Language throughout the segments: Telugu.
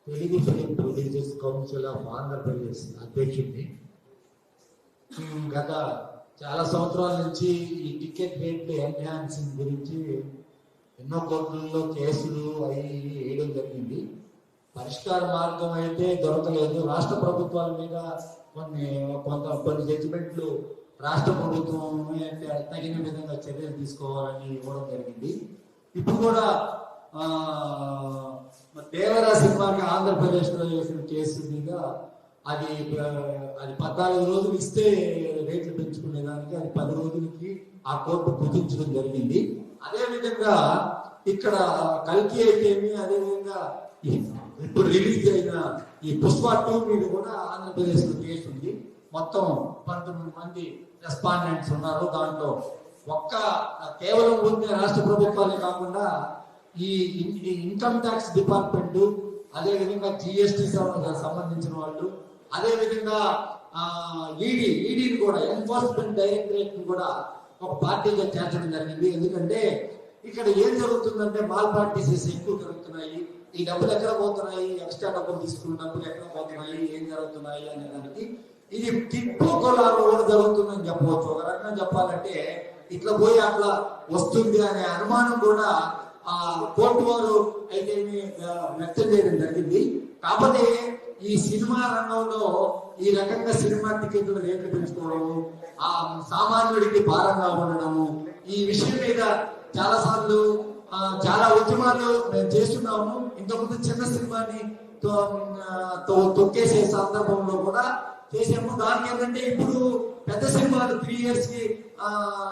Telugu film producers council of Andhra Pradesh అధ్యక్షుడిని. గత చాలా సంవత్సరాల నుంచి ఈ టికెట్ రేట్లు ఎన్హాన్సింగ్ గురించి ఎన్నో కోర్టుల్లో కేసులు అవి వేయడం జరిగింది. పరిష్కార మార్గం అయితే దొరకలేదు. రాష్ట్ర ప్రభుత్వాల మీద కొన్ని జడ్జిమెంట్లు రాష్ట్ర ప్రభుత్వం తగిన విధంగా చర్యలు తీసుకోవాలని ఇవ్వడం జరిగింది. ఇప్పుడు కూడా దేవరా సినిమాకి ఆంధ్రప్రదేశ్లో చేసిన కేసు మీద అది 14 రోజులు ఇస్తే రేట్లు పెంచుకునేదానికి అది 10 రోజులకి ఆ కోర్టు కుదించడం జరిగింది. అదేవిధంగా ఇక్కడ కల్కి అయితేమి, అదేవిధంగా ఇప్పుడు రిలీజ్ అయిన ఈ పుష్ప 2 మీద కూడా ఆంధ్రప్రదేశ్ లో కేసు ఉంది. మొత్తం 19 మంది రెస్పాండెంట్స్ ఉన్నారు. దాంట్లో కేవలం ఉంది రాష్ట్ర ప్రభుత్వాలే కాకుండా ఈ ఇన్కమ్ ట్యాక్స్ డిపార్ట్మెంట్, అదేవిధంగా జిఎస్టీ సంబంధించిన వాళ్ళు, అదేవిధంగా ఈడీని కూడా ఎన్ఫోర్స్మెంట్ డైరెక్టరేట్ కూడా ఒక పార్టీగా చేర్చడం జరిగింది. ఎందుకంటే ఇక్కడ ఏం జరుగుతుందంటే మాల్ ప్రాక్టీసెస్ ఎక్కువ జరుగుతున్నాయి. ఈ డబ్బులు ఎక్కడ పోతున్నాయి, ఎక్స్ట్రా డబ్బులు తీసుకున్న డబ్బులు ఎక్కడ పోతున్నాయి, ఏం జరుగుతున్నాయి అనే దానికి ఇది టిప్పు కొలాలు కూడా జరుగుతుందని చెప్పవచ్చు. ఒక రకంగా చెప్పాలంటే ఇట్లా పోయి అట్లా వస్తుంది అనే అనుమానం కూడా కోర్టు వారు అయితే వ్యక్తం చేయడం జరిగింది. కాకపోతే ఈ సినిమా రంగంలో ఈ రకంగా సినిమా టికెట్లు రేట్లు పెంచుకోవడము, ఆ సామాన్యుడికి భారంగా ఉండడము, ఈ విషయం మీద చాలా సార్లు చాలా ఉద్యమాలు మేము చేస్తున్నాము. ఇంతకుముందు చిన్న సినిమాని తొక్కేసే సందర్భంలో కూడా చేసాము. దానికి ఏంటంటే ఇప్పుడు పెద్ద సినిమాలు 3 years కి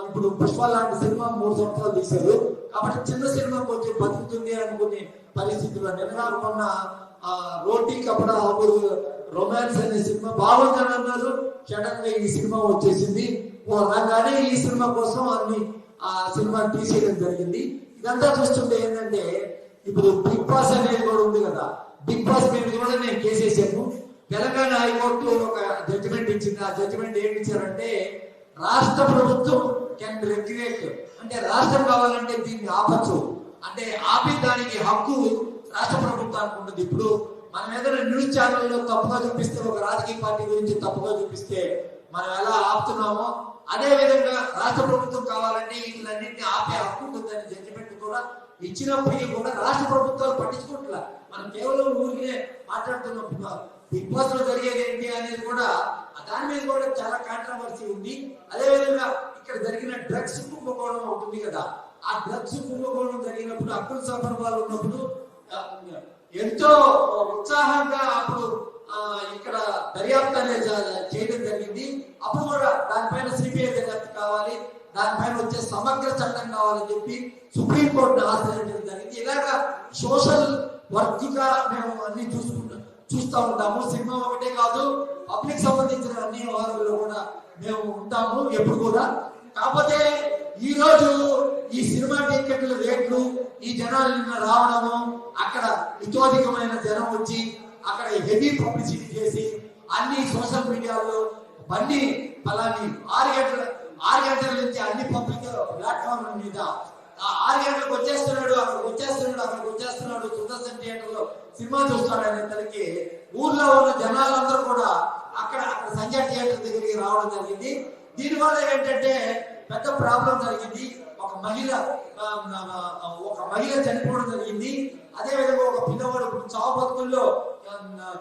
ఇప్పుడు పుష్ప లాంటి సినిమా 3 సంవత్సరాలు తీశారు. కాబట్టి చిన్న సినిమా కొంచెం బతుకుతుంది అనుకునే పరిస్థితుల్లో నిన్న రోటీ కపడా అప్పుడు రొమాన్స్ అనే సినిమా బాగుందని అన్నారు. సడన్ గా ఈ సినిమా వచ్చేసింది. రాగానే ఈ సినిమా కోసం అన్ని ఆ సినిమా తీసేయడం జరిగింది. ఇదంతా చూస్తుంటే ఏంటంటే ఇప్పుడు బిగ్ బాస్ అనేది కూడా ఉంది కదా. బిగ్ బాస్ మీద కూడా నేను కేసేసాను. తెలంగాణ హైకోర్టు ఒక జడ్జిమెంట్ ఇచ్చింది. ఆ జడ్జిమెంట్ ఏమి ఇచ్చారంటే రాష్ట్ర ప్రభుత్వం కెన్ రెగ్యులేట్, అంటే రాష్ట్రం కావాలంటే దీన్ని ఆపచ్చు, అంటే ఆపి దానికి హక్కు రాష్ట్ర ప్రభుత్వానికి ఉంటుంది. ఇప్పుడు మనం ఏదైనా న్యూస్ ఛానల్లో తప్పుగా చూపిస్తే, ఒక రాజకీయ పార్టీ గురించి తప్పుగా చూపిస్తే మనం ఎలా ఆపుతున్నామో అదే విధంగా రాష్ట్ర ప్రభుత్వం కావాలంటే వీటిలన్నింటినీ ఆపే హక్కు ఉంటుందని జడ్జిమెంట్ కూడా ఇచ్చినప్పటికీ కూడా రాష్ట్ర ప్రభుత్వాలు పట్టించుకుంటున్నా. మనం కేవలం ఊరికే మాట్లాడుతున్నప్పుడు బిగ్ బాస్ లో జరిగేది ఏంటి అనేది కూడా దాని మీద కూడా చాలా కాంట్రవర్సీ ఉంది. అదేవిధంగా ఇక్కడ జరిగిన డ్రగ్స్ కుంభకోణం ఉంటుంది కదా. ఆ డ్రగ్స్ కుంభకోణం జరిగినప్పుడు అప్పుల సందర్భాలు ఉన్నప్పుడు ఎంతో ఉత్సాహంగా అప్పుడు ఇక్కడ దర్యాప్తు అనేది చేయడం జరిగింది. అప్పుడు కూడా దానిపైన సిబిఐ దర్యాప్తు కావాలి, దానిపైన వచ్చే సమగ్ర చట్టం కావాలని చెప్పి సుప్రీంకోర్టును ఆశ్రయించడం జరిగింది. ఇలాగా సోషల్ వర్క్ గా మేము అన్ని చూస్తూ ఉంటాము. సినిమా ఒకటే కాదు, పబ్లిక్ సంబంధించిన అన్ని వ్యవహారాల్లో కూడా మేము ఉంటాము ఎప్పుడు కూడా. కాకపోతే ఈ రోజు ఈ సినిమా టికెట్ల రేట్లు, ఈ జనాలు రావడము, అక్కడ ఇతోధికమైన జనం వచ్చి అక్కడ హెవీ పబ్లిసిటీ చేసి అన్ని సోషల్ మీడియాలో బండి ఫలాన్ని 6 గంటల నుంచి అన్ని పబ్లిక్ ప్లాట్ఫామ్ల మీద 6 గంటలకు అక్కడికి వచ్చేస్తున్నాడు సుదర్శన్ థియేటర్ లో సినిమా చూస్తాడు అనేసరికి ఊర్లో ఉన్న జనాలందరూ కూడా అక్కడ సంజయ్ థియేటర్ దగ్గరికి రావడం జరిగింది. దీనివల్ల ఏంటంటే పెద్ద ప్రాబ్లం జరిగింది. ఒక మహిళ చనిపోవడం జరిగింది. అదేవిధంగా ఒక పిల్లవాడు చావు బతుకుల్లో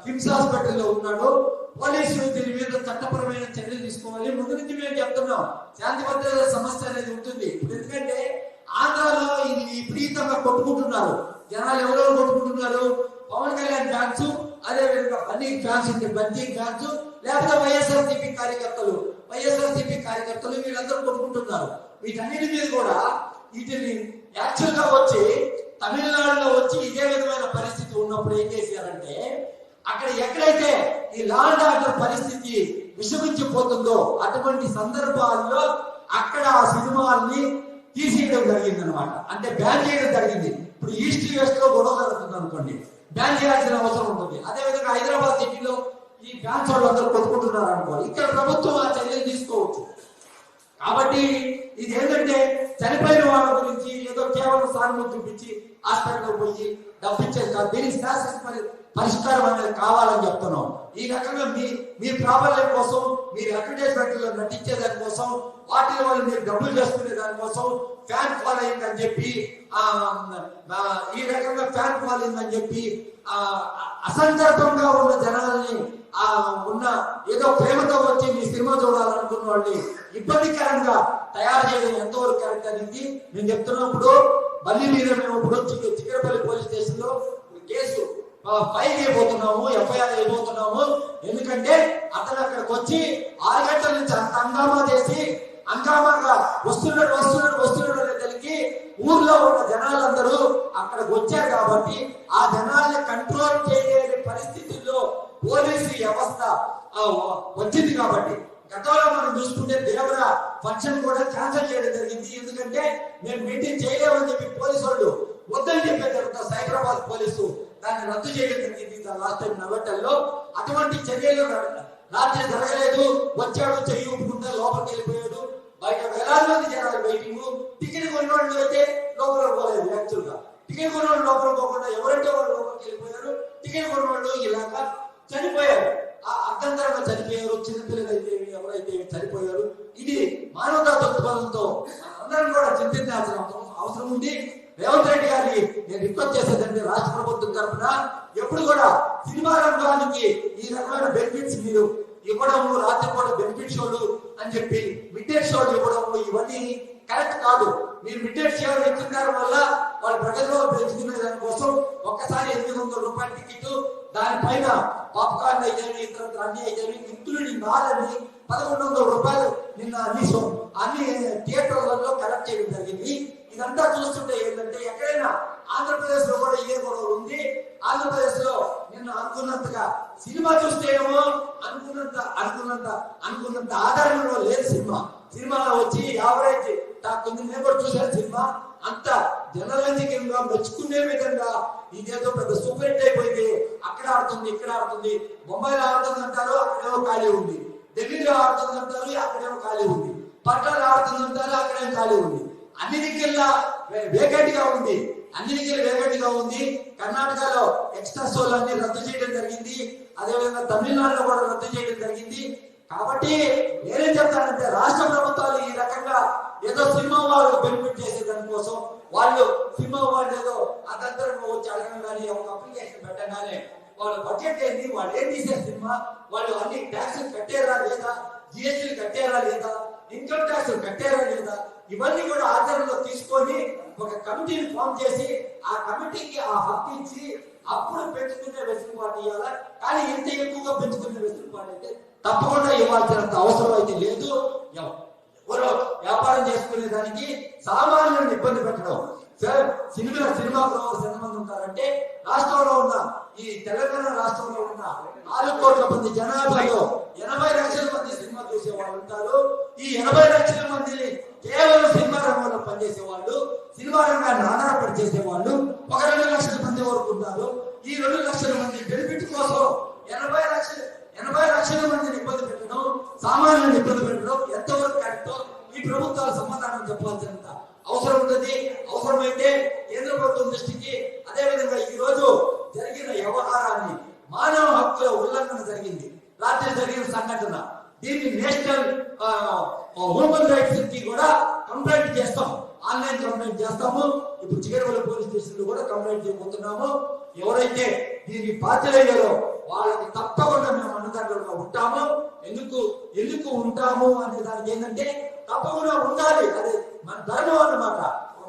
కిమ్స్ హాస్పిటల్లో ఉన్నాడు. పోలీసులు దీని మీద చట్టపరమైన చర్యలు తీసుకోవాలి. ముందు నుంచి మేము చెప్తున్నాం, శాంతి భద్రతల సమస్య అనేది ఉంటుంది. ఎందుకంటే ఆంధ్రాలో ఇది విపరీతంగా కొట్టుకుంటున్నారు జనాలు. ఎవరెవరు కొట్టుకుంటున్నారు? పవన్ కళ్యాణ్ ఫ్యాన్స్, అదేవిధంగా బన్నీ ఫ్యాన్స్ ఉంటే బన్నీ ఫ్యాన్స్, లేకపోతే వైఎస్ఆర్సీపీ కార్యకర్తలు వీళ్ళందరూ కొట్టుకుంటున్నారు. వీటన్నిటి మీద కూడా వీటిని యాక్చువల్ గా వచ్చి తమిళనాడులో వచ్చి ఇదే విధమైన పరిస్థితి ఉన్నప్పుడు ఏం చేశారంటే అక్కడ ఎక్కడైతే ఈ లా అండ్ ఆర్డర్ పరిస్థితి విషమించిపోతుందో అటువంటి సందర్భాల్లో అక్కడ ఆ సినిమాల్ని తీసేయడం జరిగింది అనమాట. అంటే బ్యాన్ చేయడం జరిగింది. ఇప్పుడు ఈస్ట్ వెస్ట్ లో గొడవ జరుగుతుంది అనుకోండి, బ్యాన్ చేయాల్సిన అవసరం ఉంటుంది. అదేవిధంగా హైదరాబాద్ సిటీలో ఈ బ్యాన్స్ వాళ్ళందరూ కొట్టుకుంటున్నారు అనుకోవాలి, ఇక్కడ ప్రభుత్వం ఆ చర్యలు తీసుకోవచ్చు. కాబట్టి ఇది ఏంటంటే చనిపోయిన వాళ్ళ గురించి ఏదో ఏదో కేవలం సానుభూతి చూపించి హాస్పిటల్ పోయి డబ్బు ఇచ్చేది కాదు. దీనికి శాశ్వత పరిష్కారం అనేది కావాలని చెప్తున్నాం. ఈ రకంగా మీ ప్రాబల్యం కోసం, మీరు అడ్వర్టైజ్మెంట్లో నటించే దానికోసం, వాటి వాళ్ళు మీరు డబ్బులు చేసుకునే దానికోసం ఫ్యాన్ ఫాలోయింగ్ అని చెప్పి ఈ రకంగా ఫ్యాన్ ఫాలోయింగ్ అని చెప్పి అసందర్భంగా ఉన్న జనాల్ని ఉన్న ఏదో ప్రేమతో వచ్చి మీ సినిమా చూడాలనుకున్న వాళ్ళని ఇబ్బందికరంగా తయారు చేయడం ఎంతవరకు కరెక్ట్ అనేది నేను చెప్తున్నప్పుడు మళ్ళీ మీద మేము ఇప్పుడు చిక్కడపల్లి పోలీస్ స్టేషన్ లో కేసు ఫైల్ అయిపోతున్నాము, ఎఫ్ఐఆర్ అయిపోతున్నాము. ఎందుకంటే అతను అక్కడికి వచ్చి 6 గంటల నుంచి అంత హంగామా చేసి హంగామాగా వస్తున్నాడు అనే తెలికి ఊర్లో ఉన్న జనాలందరూ అక్కడికి వచ్చారు కాబట్టి ఆ జనాల్ని కంట్రోల్ చేయలేని పరిస్థితుల్లో పోలీసు వ్యవస్థ వచ్చింది. కాబట్టి గతంలో మనం చూసుకుంటే దేవరా ఫంక్షన్ కూడా క్యాన్సిల్ చేయడం జరిగింది. ఎందుకంటే మేము మీటింగ్ చేయలేమని చెప్పి పోలీసు వాళ్ళు వద్దని చెప్పే జరుగుతారు. సైబరాబాద్ పోలీసు దాన్ని రద్దు చేయడం జరిగింది లాస్ట్ టైం నవటల్లో. అటువంటి చర్యలు రాత్రి జరగలేదు. వచ్చాడు, చెయ్యి ఊపుకుంటే లోపలికి వెళ్ళిపోయాడు. బయట వేలాది మంది జనాలు వెయిటింగ్. టికెట్ కొన్న వాళ్ళు అయితే లోపల పోలేదు. యాక్చువల్ గా టికెట్ కొన్న వాళ్ళు లోపల పోకుండా ఎవరంటే వాళ్ళు లోపలికి వెళ్ళిపోయారు. టికెట్ కొన్న వాళ్ళు ఇలాగా చనిపోయారు, అర్థంతరంగా చనిపోయారు. చిన్నపిల్లలు అయితే ఎవరైతే చనిపోయారు. ఇది మానవతా దృక్పథంతో అందరం కూడా చింతించాల్సిన అవసరం ఉంది. రేవంత్ రెడ్డి గారిని నేను రిక్వెస్ట్ చేసేదంటే రాష్ట్ర ప్రభుత్వం తరఫున ఎప్పుడు కూడా సినిమా రంగానికి ఈ రకమైన బెనిఫిట్స్ మీరు ఇవ్వడము, రాత్రిపూట బెనిఫిట్ షోలు అని చెప్పి మిడ్ నైట్ షోలు ఇవ్వడము, ఇవన్నీ కరెక్ట్ కాదు. మీరు మిడ్ నైట్ షోలు ఇచ్చిన వల్ల వాళ్ళ ప్రజల్లో పెంచుకునే దానికోసం ఒక్కసారి 800 రూపాయల టికెట్, దానిపైన పాప్కార్న్ అయితే ఇతర అన్ని అయితే ఇంక్లూడింగ్ నాలని 1100 రూపాయలు నిన్న అన్ని థియేటర్లలో కలెక్ట్ చేయడం జరిగింది. ఇదంతా చూస్తుంటే ఏంటంటే ఎక్కడైనా ఆంధ్రప్రదేశ్ లో కూడా ఇదే గొడవ ఉంది. ఆంధ్రప్రదేశ్ లో నిన్న అనుకున్నంతగా సినిమా చూస్తేనేమో అనుకున్నంత ఆధారంలో లేదు. సినిమా వచ్చి యావరేజ్ తాకుంది. నేను కూడా చూసాను సినిమా. అంత జనరంజకంగా మెచ్చుకునే విధంగా ఇదేదో పెద్ద సూపర్ హిట్ అయిపోయింది. అక్కడ ఆడుతుంది, ఇక్కడ ఆడుతుంది. బొంబాయిలో ఆడుతుంది అంటారు, అక్కడేమో ఖాళీ ఉంది. ఢిల్లీలో ఆడుతుంది అంటారు, అక్కడేమో ఖాళీ ఉంది. పట్నాలు ఆడుతుంది అంటారు, అక్కడేమో ఖాళీ ఉంది. అన్ని దిక్కుల్లో వేగంటిగా ఉంది. కర్ణాటకలో ఎక్స్ట్రా షోలు అన్ని రద్దు చేయడం జరిగింది. అదేవిధంగా తమిళనాడులో కూడా రద్దు చేయడం జరిగింది. కాబట్టి నేనేం చెప్తానంటే రాష్ట్ర ప్రభుత్వాలు ఈ రకంగా ఏదో సినిమా వాళ్ళు బెనిఫిట్ చేసే దానికోసం వాళ్ళు సినిమా వాళ్ళు ఏదో అదంతరంగా వచ్చి అడగడం కానీ, ఒక అప్లికేషన్ పెట్టగానే వాళ్ళ బడ్జెట్ ఏంటి, వాళ్ళు ఏం తీసారు సినిమా, వాళ్ళు అన్ని ట్యాక్సులు కట్టారా లేదా, జిఎస్టీలు కట్టారా లేదా, ఇన్కమ్ ట్యాక్స్ కట్టారా లేదా, ఇవన్నీ కూడా ఆచరణలో తీసుకొని ఒక కమిటీని ఫామ్ చేసి ఆ కమిటీకి ఆ హక్కు ఇచ్చి అప్పుడు పెంచుకునే వెసులుబాటు ఇవ్వాలి. కానీ ఇంత ఎక్కువగా పెంచుకునే వెసులుబాటు అయితే తప్పకుండా ఇవ్వాల్సినంత అవసరం అయితే లేదు. ఎవరో వ్యాపారం చేసుకునే దానికి సామాన్యులను ఇబ్బంది పెట్టడం. సినిమా ప్రవర్స్ ఎంతమంది ఉంటారంటే రాష్ట్రంలో ఉన్న ఈ తెలంగాణ రాష్ట్రంలో ఉన్న 4 కోట్ల మంది జనాభాలో 80 లక్షల మంది సినిమా చూసే వాళ్ళు ఉంటారు. ఈ 80 లక్షల మందిని కేవలం సినిమా రంగంలో పనిచేసే వాళ్ళు, సినిమా రంగాన్ని ఆధారపడి చేసే వాళ్ళు 2 లక్షల మంది వరకు ఉంటారు. ఈ 2 లక్షల మంది బెనిఫిట్ కోసం 80 లక్షల మందిని ఇబ్బంది పెట్టడం, సామాన్యులను ఇబ్బంది పెట్టడం ఎంతవరకు కరెక్టో ఈ ప్రభుత్వాలు సమాధానం చెప్పాల్సినంత అవసరం ఉన్నది. అవసరమైతే కేంద్ర ప్రభుత్వం దృష్టికి, అదేవిధంగా ఈ రోజు జరిగిన వ్యవహారాన్ని మానవ హక్కుల ఉల్లంఘన జరిగింది, రాత్రి జరిగిన సంఘటన, దీన్ని నేషనల్ హ్యూమన్ రైట్స్ కి కూడా కంప్లైంట్ చేస్తాం. ఆన్లైన్ కంప్లైంట్ చేస్తాము. ఇప్పుడు చిగరవల్లి పోలీస్ స్టేషన్ లో కూడా కంప్లైంట్ చేయబోతున్నాము. ఎవరైతే దీనికి బాధ్యులయ్యారో వాళ్ళకి తప్పకుండా మేము అన్నదారులుగా ఉంటాము. ఎందుకు ఉంటాము అనే దానికి ఏంటంటే తప్పకుండా ఉండాలి. అది మన ధర్మం అన్నమాట.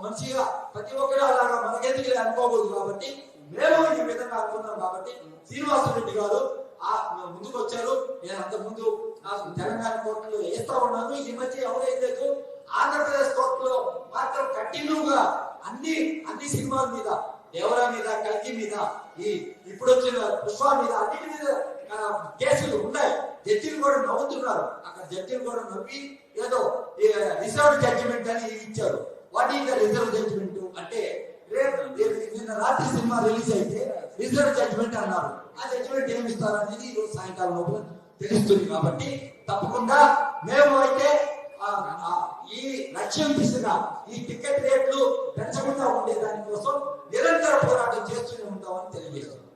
మంచిగా ప్రతి ఒక్కరు అలాగా మనకెందుకు అనుకోకూడదు. కాబట్టి మేము ఈ విధంగా అనుకున్నాం. కాబట్టి శ్రీనివాసరెడ్డి గారు ముందుకు వచ్చారు. నేను అంతకుముందు నాకు తెలంగాణ కోర్టులో వేస్తా ఉన్నాను. ఈ మధ్య ఎవరైతే ఆంధ్రప్రదేశ్ కోర్టులో మాత్రం కంటిన్యూగా అన్ని సినిమాల మీద, దేవరా మీద, కల్కి మీద, ఇప్పుడు వచ్చిన పుష్ప మీద, అన్నిటి మీద కేసులు ఉన్నాయి. జడ్జిలు కూడా నవ్వుతున్నారు. అక్కడ జడ్జిలు కూడా నవ్వి ఏదో రిజర్వ్ జడ్జిమెంట్ అని ఇచ్చారు. What is the reserve judgement అంటే, నిన్న రాత్రి సినిమా రిలీజ్ అయితే రిజర్వ్ జడ్జిమెంట్ అన్నారు. ఆ జడ్జిమెంట్ ఏమి ఇస్తారు అనేది ఈ రోజు సాయంకాలం లోపల తెలుస్తుంది. కాబట్టి తప్పకుండా మేము అయితే ఈ లక్ష్యం దిశగా ఈ టికెట్ రేట్లు పెంచకుండా ఉండే దానికోసం నిరంతర పోరాటం చేస్తూనే ఉంటామని తెలియజేస్తున్నాం.